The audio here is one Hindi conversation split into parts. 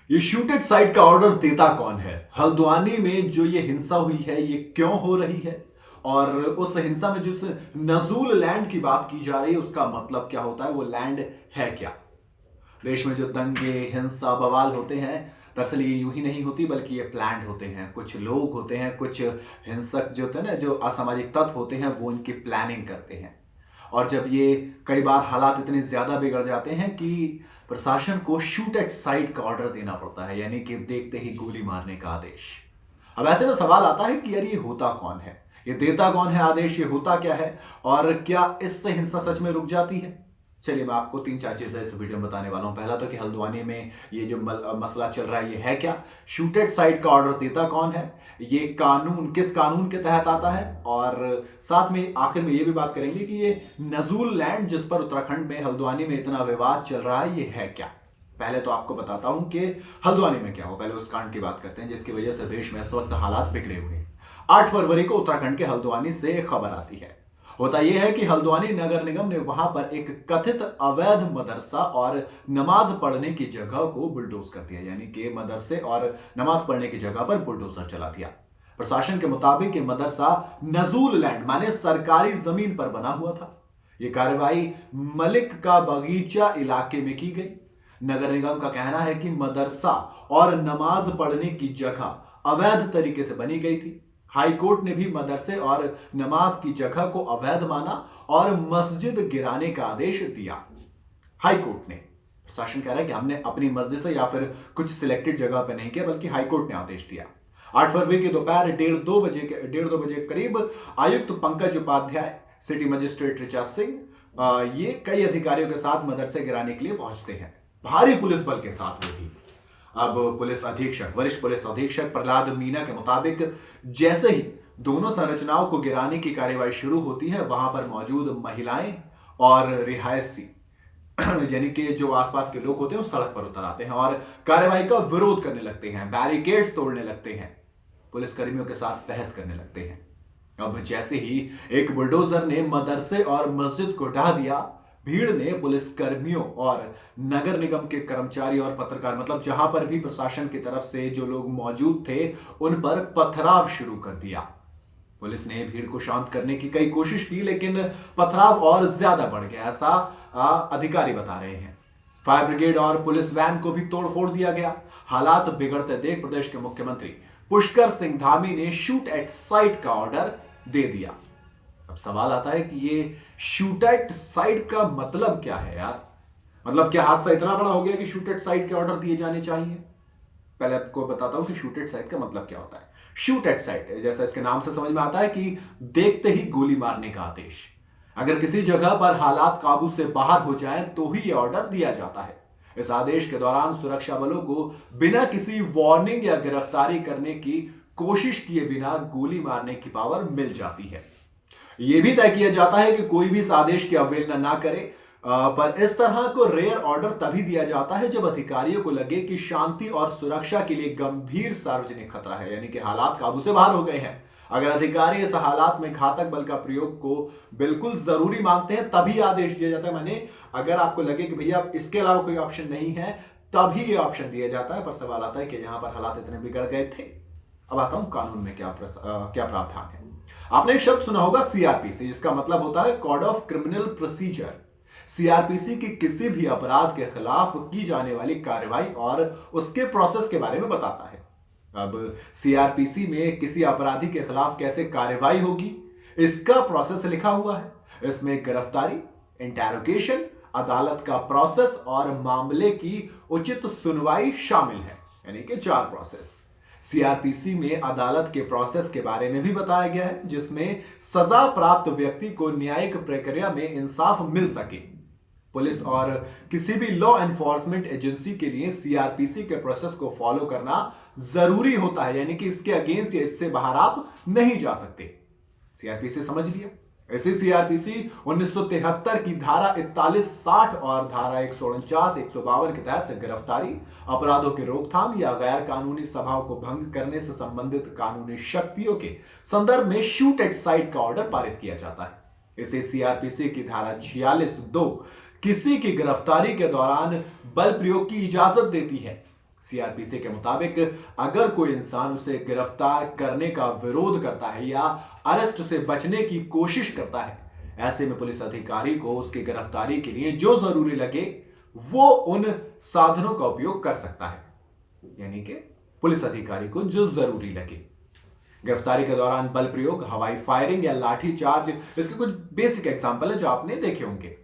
ये शूट एट साइट का ऑर्डर देता कौन है? हल्द्वानी में जो ये हिंसा हुई है ये क्यों हो रही है? और उस हिंसा में जिस नजूल लैंड की बात की जा रही है उसका मतलब क्या होता है? वो लैंड है क्या? देश में जो दंगे हिंसा बवाल होते हैं, दरअसल ये यूं ही नहीं होती बल्कि ये प्लान्ड होते हैं। कुछ लोग होते हैं, कुछ हिंसक जो होते हैं ना, जो असामाजिक तत्व होते हैं, वो इनकी प्लानिंग करते हैं। और जब ये कई बार हालात इतने ज्यादा बिगड़ जाते हैं कि प्रशासन को शूट एट साइट का ऑर्डर देना पड़ता है, यानी कि देखते ही गोली मारने का आदेश। अब ऐसे में सवाल आता है कि यार ये होता कौन है, ये देता कौन है आदेश, ये होता क्या है, और क्या इससे हिंसा सच में रुक जाती है? चलिए मैं आपको तीन चार चीजें इस वीडियो में बताने वाला हूं। पहला तो कि हल्द्वानी में ये जो मसला चल रहा है ये है क्या, शूट एट साइट का ऑर्डर देता कौन है, ये कानून किस कानून के तहत आता है, और साथ में आखिर में ये भी बात करेंगे कि ये नजूल लैंड जिस पर उत्तराखंड में हल्द्वानी में इतना विवाद चल रहा है ये है क्या। पहले तो आपको बताता हूं कि हल्द्वानी में क्या हो, पहले उस कांड की बात करते हैं जिसकी वजह से देश में इस वक्त हालात बिगड़े हुए हैं। 8 फरवरी को उत्तराखंड के हल्द्वानी से एक खबर आती है। होता यह है कि हल्द्वानी नगर निगम ने वहां पर एक कथित अवैध मदरसा और नमाज पढ़ने की जगह को बुलडोज कर दिया, यानी कि मदरसे और नमाज पढ़ने की जगह पर बुलडोजर चला दिया। प्रशासन के मुताबिक ये मदरसा नजूल लैंड माने सरकारी जमीन पर बना हुआ था। यह कार्रवाई मलिक का बगीचा इलाके में की गई। नगर निगम का कहना है कि मदरसा और नमाज पढ़ने की जगह अवैध तरीके से बनी गई थी। हाई कोर्ट ने भी मदरसे और नमाज की जगह को अवैध माना और मस्जिद गिराने का आदेश दिया। हाई कोर्ट ने, प्रशासन कह रहा है कि हमने अपनी मर्जी से या फिर कुछ सिलेक्टेड जगह पे नहीं किया, बल्कि हाई कोर्ट ने आदेश दिया। 8 फरवरी की दोपहर 1:30 बजे के करीब आयुक्त पंकज उपाध्याय, सिटी मजिस्ट्रेट ऋचा सिंह, ये कई अधिकारियों के साथ मदरसे गिराने के लिए पहुंचते हैं, भारी पुलिस बल के साथ। वो भी अब वरिष्ठ पुलिस अधीक्षक प्रहलाद मीना के मुताबिक जैसे ही दोनों संरचनाओं को गिराने की कार्यवाही शुरू होती है, वहां पर मौजूद महिलाएं और रिहायशी यानी कि जो आसपास के लोग होते हैं वो सड़क पर उतर आते हैं और कार्यवाही का विरोध करने लगते हैं, बैरिकेड्स तोड़ने लगते हैं, पुलिसकर्मियों के साथ बहस करने लगते हैं। अब जैसे ही एक बुलडोजर ने मदरसे और मस्जिद को ढा दिया, भीड़ ने पुलिस कर्मियों और नगर निगम के कर्मचारी और पत्रकार, मतलब जहां पर भी प्रशासन की तरफ से जो लोग मौजूद थे, उन पर पथराव शुरू कर दिया। पुलिस ने भीड़ को शांत करने की कई कोशिश की, लेकिन पथराव और ज्यादा बढ़ गया, ऐसा अधिकारी बता रहे हैं। फायर ब्रिगेड और पुलिस वैन को भी तोड़फोड़ दिया गया। हालात बिगड़ते देख प्रदेश के मुख्यमंत्री पुष्कर सिंह धामी ने शूट एट साइट का ऑर्डर दे दिया। अब सवाल आता है कि ये शूट एट साइट का मतलब क्या है यार? मतलब क्या हादसा इतना बड़ा हो गया कि शूट एट साइट के ऑर्डर दिए जाने चाहिए? पहले आपको बताता हूं कि शूट एट साइट का मतलब क्या होता है। शूट एट साइट, जैसा इसके नाम से समझ में आता है कि देखते ही गोली मारने का आदेश। अगर किसी जगह पर हालात काबू से बाहर हो जाए तो ही यह ऑर्डर दिया जाता है। इस आदेश के दौरान सुरक्षा बलों को बिना किसी वार्निंग या गिरफ्तारी करने की कोशिश किए बिना गोली मारने की पावर मिल जाती है। यह भी तय किया जाता है कि कोई भी इस आदेश की अवहेलना ना करे, पर इस तरह को रेयर ऑर्डर तभी दिया जाता है जब अधिकारियों को लगे कि शांति और सुरक्षा के लिए गंभीर सार्वजनिक खतरा है, यानी कि हालात काबू से बाहर हो गए हैं। अगर अधिकारी इस हालात में घातक बल का प्रयोग को बिल्कुल जरूरी मानते हैं तभी आदेश दिया जाता है। माने अगर आपको लगे कि भैया इसके अलावा कोई ऑप्शन नहीं है तभी यह ऑप्शन दिया जाता है। पर सवाल आता है कि यहां पर हालात इतने बिगड़ गए थे। अब आता हूं कानून में क्या प्रावधान है। आपने एक शब्द सुना होगा सीआरपीसी, जिसका मतलब होता है code of criminal procedure. CrPC की किसी भी अपराध के खिलाफ की जाने वाली कार्रवाई और उसके प्रोसेस के बारे में बताता है। अब सीआरपीसी में किसी अपराधी के खिलाफ कैसे कार्रवाई होगी इसका प्रोसेस लिखा हुआ है। इसमें गिरफ्तारी, इंटेरोगेशन, अदालत का प्रोसेस और मामले की उचित सुनवाई शामिल है, यानी कि 4 प्रोसेस। सीआरपीसी में अदालत के प्रोसेस के बारे में भी बताया गया है, जिसमें सजा प्राप्त व्यक्ति को न्यायिक प्रक्रिया में इंसाफ मिल सके। पुलिस और किसी भी लॉ एनफोर्समेंट एजेंसी के लिए सीआरपीसी के प्रोसेस को फॉलो करना जरूरी होता है, यानी कि इसके अगेंस्ट या इससे बाहर आप नहीं जा सकते। सीआरपीसी समझ लिया। ऐसे सीआरपीसी 1973 की धारा 41, 60 और धारा 149, 152 के तहत गिरफ्तारी, अपराधों की रोकथाम या गैर कानूनी सभाओं को भंग करने से संबंधित कानूनी शक्तियों के संदर्भ में शूट एट साइट का ऑर्डर पारित किया जाता है। इसे सीआरपीसी की धारा 46(2) किसी की गिरफ्तारी के दौरान बल प्रयोग की इजाजत देती है। सीआरपीसी के मुताबिक अगर कोई इंसान उसे गिरफ्तार करने का विरोध करता है या अरेस्ट से बचने की कोशिश करता है, ऐसे में पुलिस अधिकारी को उसकी गिरफ्तारी के लिए जो जरूरी लगे वो उन साधनों का उपयोग कर सकता है। यानी कि पुलिस अधिकारी को जो जरूरी लगे। गिरफ्तारी के दौरान बल प्रयोग, हवाई फायरिंग या लाठी चार्ज, इसके कुछ बेसिक एग्जांपल है जो आपने देखे होंगे।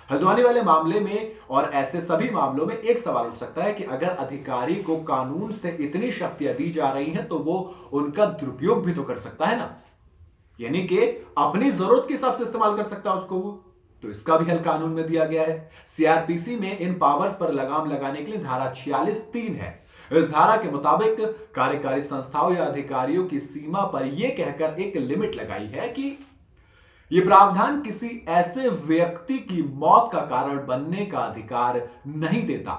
हल्द्वानी वाले मामले में और ऐसे सभी मामलों में एक सवाल उठ सकता है कि अगर अधिकारी को कानून से इतनी शक्तियां दी जा रही हैं तो वो उनका दुरुपयोग भी तो कर सकता है ना, यानी कि अपनी जरूरत के हिसाब से इस्तेमाल कर सकता है उसको वो। तो इसका भी हल कानून में दिया गया है। सीआरपीसी में इन पावर्स पर लगाम लगाने के लिए धारा 46(3) है। इस धारा के मुताबिक कार्यकारी संस्थाओं या अधिकारियों की सीमा पर यह कहकर एक लिमिट लगाई है कि यह प्रावधान किसी ऐसे व्यक्ति की मौत का कारण बनने का अधिकार नहीं देता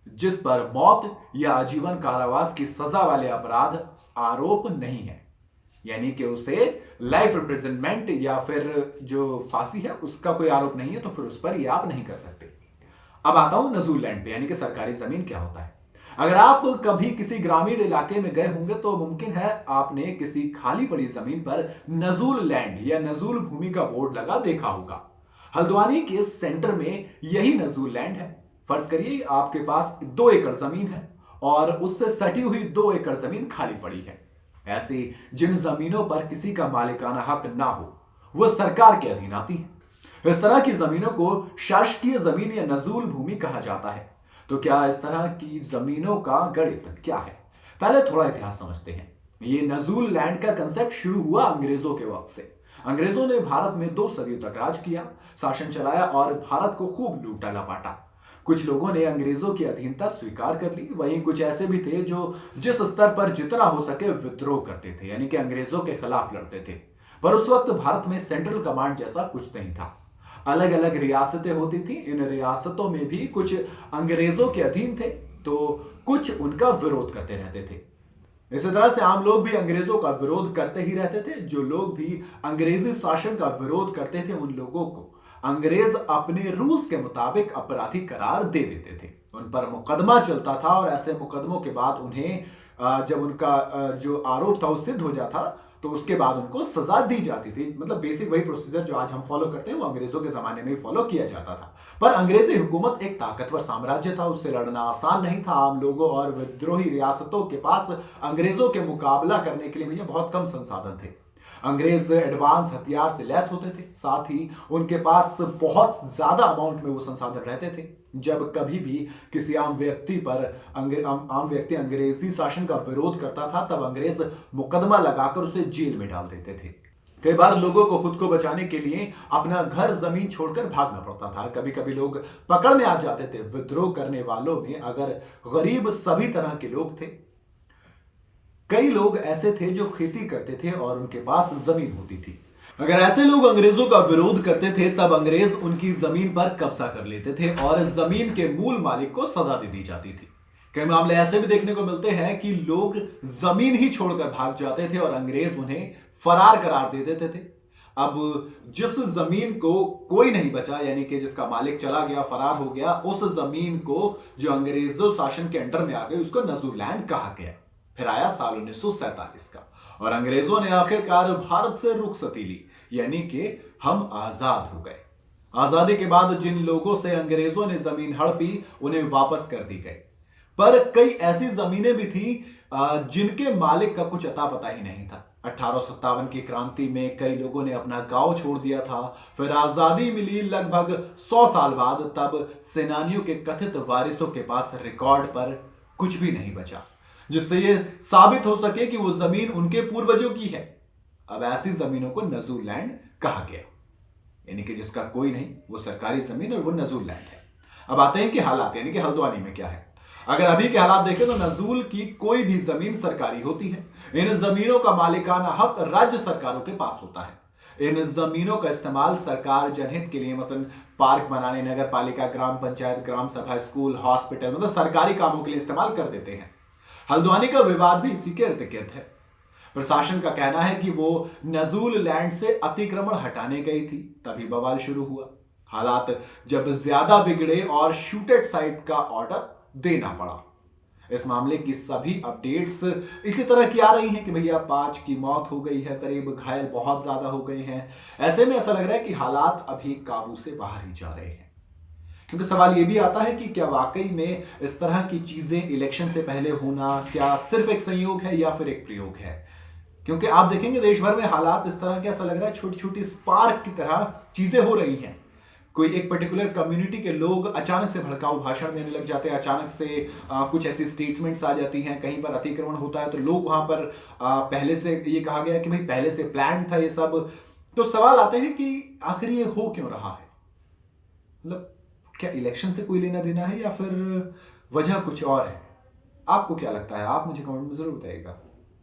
जिस पर मौत या आजीवन कारावास की सजा वाले अपराध आरोप नहीं है। यानी कि उसे लाइफ इम्प्रिजनमेंट या फिर जो फांसी है उसका कोई आरोप नहीं है, तो फिर उस पर यह आप नहीं कर सकते। अब आता हूं नजूल लैंड पे, यानी कि सरकारी जमीन क्या होता है। अगर आप कभी किसी ग्रामीण इलाके में गए होंगे तो मुमकिन है आपने किसी खाली पड़ी जमीन पर नजूल लैंड या नजूल भूमि का बोर्ड लगा देखा होगा। हल्द्वानी के सेंटर में यही नजूल लैंड है। फर्ज करिए आपके पास 2 एकड़ जमीन है और उससे सटी हुई 2 एकड़ जमीन खाली पड़ी है। ऐसी जिन जमीनों पर किसी का मालिकाना हक ना हो वह सरकार के अधीन आती है। इस तरह की जमीनों को शासकीय जमीन या नजूल भूमि कहा जाता है। तो क्या इस तरह की जमीनों का गणित क्या है? पहले थोड़ा इतिहास समझते हैं। ये नजूल लैंड का कंसेप्ट शुरू हुआ अंग्रेजों के वक्त से। अंग्रेजों ने भारत में 2 सदियों तक राज किया, शासन चलाया और भारत को खूब लूटा लपाटा। कुछ लोगों ने अंग्रेजों की अधीनता स्वीकार कर ली, वहीं कुछ ऐसे भी थे जो जिस स्तर पर जितना हो सके विद्रोह करते थे, यानी कि अंग्रेजों के खिलाफ लड़ते थे। पर उस वक्त भारत में सेंट्रल कमांड जैसा कुछ नहीं था। अलग अलग रियासतें होती थी। इन रियासतों में भी कुछ अंग्रेजों के अधीन थे तो कुछ उनका विरोध करते रहते थे। इसी तरह से आम लोग भी अंग्रेजों का विरोध करते ही रहते थे। जो लोग भी अंग्रेजी शासन का विरोध करते थे उन लोगों को अंग्रेज अपने रूल्स के मुताबिक अपराधी करार दे देते थे। उन पर मुकदमा चलता था और ऐसे मुकदमों के बाद उन्हें जब उनका जो आरोप था वो सिद्ध हो जाता तो उसके बाद उनको सजा दी जाती थी। मतलब बेसिक वही प्रोसीजर जो आज हम फॉलो करते हैं वो अंग्रेजों के जमाने में ही फॉलो किया जाता था। पर अंग्रेजी हुकूमत एक ताकतवर साम्राज्य था, उससे लड़ना आसान नहीं था। आम लोगों और विद्रोही रियासतों के पास अंग्रेजों के मुकाबला करने के लिए भैया बहुत कम संसाधन थे। अंग्रेज एडवांस हथियार से लैस होते थे, साथ ही उनके पास बहुत ज्यादा अमाउंट में वो संसाधन रहते थे। जब कभी भी किसी आम व्यक्ति अंग्रेजी शासन का विरोध करता था तब अंग्रेज मुकदमा लगाकर उसे जेल में डाल देते थे। कई बार लोगों को खुद को बचाने के लिए अपना घर जमीन छोड़कर भागना पड़ता था। कभी कभी लोग पकड़ में आ जाते थे। विद्रोह करने वालों में अगर गरीब सभी तरह के लोग थे। कई लोग ऐसे थे जो खेती करते थे और उनके पास जमीन होती थी। अगर ऐसे लोग अंग्रेजों का विरोध करते थे तब अंग्रेज उनकी जमीन पर कब्जा कर लेते थे और जमीन के मूल मालिक को सजा दे दी जाती थी। कई मामले ऐसे भी देखने को मिलते हैं कि लोग जमीन ही छोड़कर भाग जाते थे और अंग्रेज उन्हें फरार करार दे देते थे। अब जिस जमीन को कोई नहीं बचा, यानी कि जिसका मालिक चला गया, फरार हो गया, उस जमीन को जो अंग्रेजों शासन के अंडर में आ गई उसको नजूलैंड कहा गया। फिर आया साल 1947 का और अंग्रेजों ने आखिरकार भारत से रुखसती ली, यानी कि हम आजाद हो गए। आजादी के बाद जिन लोगों से अंग्रेजों ने जमीन हड़पी उन्हें वापस कर दी गई। पर कई ऐसी जमीनें भी थी जिनके मालिक का कुछ अता पता ही नहीं था। 1857 की क्रांति में कई लोगों ने अपना गांव छोड़ दिया था। फिर आजादी मिली लगभग 100 साल बाद, तब सेनानियों के कथित वारिसों के पास रिकॉर्ड पर कुछ भी नहीं बचा जिससे यह साबित हो सके कि वो जमीन उनके पूर्वजों की है। अब ऐसी जमीनों को नजूल लैंड कहा गया, यानी कि जिसका कोई नहीं वो सरकारी जमीन और वो नजूल लैंड है। अब आते हैं कि हालात, यानी कि हल्द्वानी में क्या है। अगर अभी के हालात देखें तो नजूल की कोई भी जमीन सरकारी होती है। इन जमीनों का मालिकाना हक राज्य सरकारों के पास होता है। इन जमीनों का इस्तेमाल सरकार जनहित के लिए, मसलन पार्क बनाने, नगर पालिका, ग्राम पंचायत, ग्राम सभा, स्कूल, हॉस्पिटल, मतलब सरकारी कामों के लिए इस्तेमाल कर देते हैं। हल्द्वानी का विवाद भी इसी के इर्द गिर्द है। प्रशासन का कहना है कि वो नजूल लैंड से अतिक्रमण हटाने गई थी, तभी बवाल शुरू हुआ। हालात जब ज्यादा बिगड़े और शूटेड साइट का ऑर्डर देना पड़ा। इस मामले की सभी अपडेट्स इसी तरह की आ रही हैं कि भैया 5 की मौत हो गई है, करीब घायल बहुत ज्यादा हो गए हैं। ऐसे में ऐसा लग रहा है कि हालात अभी काबू से बाहर ही जा रहे हैं। क्योंकि सवाल यह भी आता है कि क्या वाकई में इस तरह की चीजें इलेक्शन से पहले होना क्या सिर्फ एक संयोग है या फिर एक प्रयोग है? क्योंकि आप देखेंगे देश भर में हालात इस तरह के, ऐसा लग रहा है छोटी छोटी स्पार्क की तरह चीजें हो रही हैं। कोई एक पर्टिकुलर कम्युनिटी के लोग अचानक से भड़काऊ भाषण देने लग जाते हैं, अचानक से कुछ ऐसी स्टेटमेंट्स आ जाती हैं, कहीं पर अतिक्रमण होता है तो लोग वहां पर पहले से ये कहा गया कि भाई पहले से प्लान था ये सब। तो सवाल आते हैं कि आखिर ये हो क्यों रहा है? मतलब क्या इलेक्शन से कोई लेना देना है या फिर वजह कुछ और है? आपको क्या लगता है? आप मुझे कमेंट में जरूर बताइएगा।